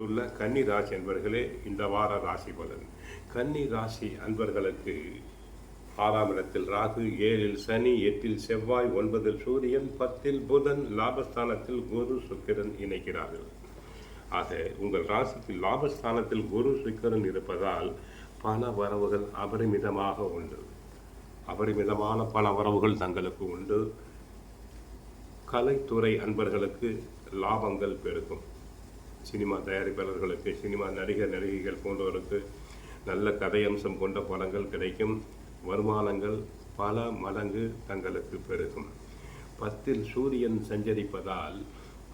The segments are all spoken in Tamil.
உள்ள கன்னி ராசி அன்பர்களே, இந்த வார ராசி பலன். கன்னி ராசி அன்பர்களுக்கு 6ஆம் இடத்தில் ராகு, 7இல் சனி, 8இல் செவ்வாய், 9இல் சூரியன், 10இல் புதன், லாபஸ்தானத்தில் குரு சுக்கிரன் இணைக்கிறார்கள். ஆக உங்கள் ராசிக்கு லாபஸ்தானத்தில் குரு சுக்கிரன் இருப்பதால் பண வரவுகள் அபரிமிதமாக உண்டு. அபரிமிதமான பண வரவுகள் தங்களுக்கு உண்டு. கலைத்துறை அன்பர்களுக்கு லாபங்கள் பெருகும். சினிமா தயாரிப்பாளர்களுக்கு, சினிமா நடிகைகள் போன்றவருக்கு நல்ல கதையம்சம் கொண்ட படங்கள் கிடைக்கும். வருமானங்கள் பல மடங்கு தங்களுக்கு பெருகும். 10இல் சூரியன் சஞ்சரிப்பதால்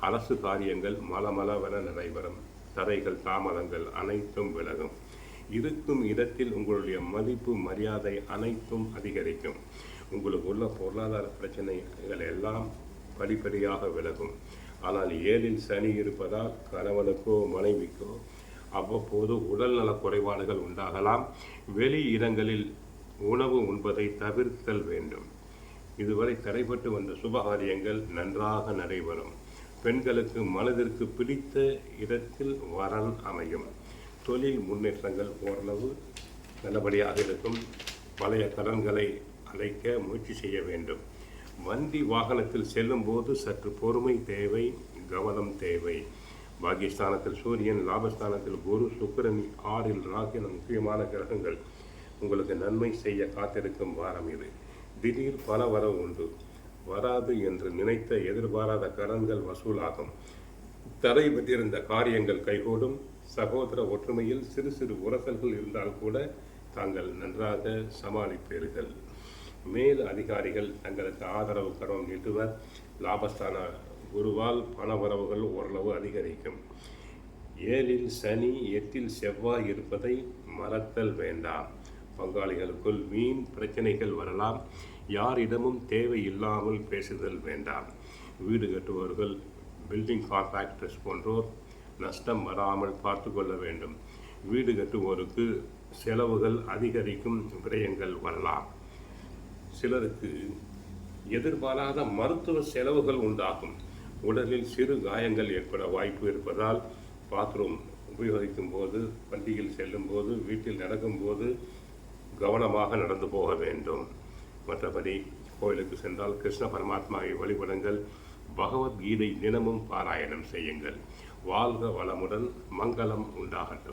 அரசு காரியங்கள் மலமளவென நடைபெறும். தடைகள், தாமதங்கள் அனைத்தும் விலகும். இருக்கும் இடத்தில் உங்களுடைய மதிப்பு, மரியாதை அனைத்தும் அதிகரிக்கும். உங்களுக்கு உள்ள பொருளாதார பிரச்சனைகள் எல்லாம் படிப்படியாக விலகும். ஆனால் 7இல் சனி இருப்பதால் கணவனுக்கோ மனைவிக்கோ அவ்வப்போது உடல்நல குறைபாடுகள் உண்டாகலாம். வெளி இடங்களில் உணவு உண்பதை தவிர்த்தல் வேண்டும். இதுவரை தடைபட்டு வந்த சுபகாரியங்கள் நன்றாக நடைபெறும். பெண்களுக்கு மனதிற்கு பிடித்த இடத்தில் வரன் அமையும். தொழில் முன்னேற்றங்கள் ஓரளவு நல்லபடியாக இருக்கும். பழைய கடன்களை அடைக்க முயற்சி செய்ய வேண்டும். வண்டி வாகனத்தில் செல்லும் போது சற்று பொறுமை தேவை, கவனம் தேவை. பாகிஸ்தானத்தில் சூரியன், லாபஸ்தானத்தில் குரு, சுக்கிரன், 6இல் ராகு என முக்கியமான கிரகங்கள் உங்களுக்கு நன்மை செய்ய காத்திருக்கும் வாரம் இது. திடீர் பண வரவு உண்டு. வராது என்று நினைத்த எதிர்பாராத கடன்கள் வசூலாகும். தடைபட்டிருந்த காரியங்கள் கைகூடும். சகோதர ஒற்றுமையில் சிறு சிறு உரசல்கள் இருந்தால் கூட தாங்கள் நன்றாக சமாளிப்பீர்கள். மேல் அதிகாரிகள் தங்களுக்கு ஆதரவு கரம் நீட்டுவர். லாபஸ்தான குருவால் பண வரவுகள் ஓரளவு அதிகரிக்கும். 7இல் சனி, 8இல் செவ்வாய் இருப்பதை மறத்தல் வேண்டாம். பங்காளிகளுக்குள் வீண் பிரச்சனைகள் வரலாம். யாரிடமும் தேவையில்லாமல் பேசுதல் வேண்டாம். வீடு கட்டுபவர்கள், பில்டிங் கான்ட்ராக்டர்ஸ் போன்றோர் நஷ்டம் வராமல் பார்த்து கொள்ள வேண்டும். வீடு கட்டுவோருக்கு செலவுகள் அதிகரிக்கும், விரயங்கள் வரலாம். சிலருக்கு எதிர்பாராத மருத்துவ செலவுகள் உண்டாகும். உடலில் சிறு காயங்கள் ஏற்பட வாய்ப்பு இருப்பதால் பாத்ரூம் உபயோகிக்கும் போது, வண்டியில் செல்லும் போது, வீட்டில் நடக்கும்போது கவனமாக நடந்து போக வேண்டும். மற்றபடி கோயிலுக்கு சென்றால் கிருஷ்ண பரமாத்மாவை வழிபடுங்கள். பகவத்கீதை தினமும் பாராயணம் செய்யுங்கள். வாழ்க வளமுடன், மங்களம் உண்டாகட்டும்.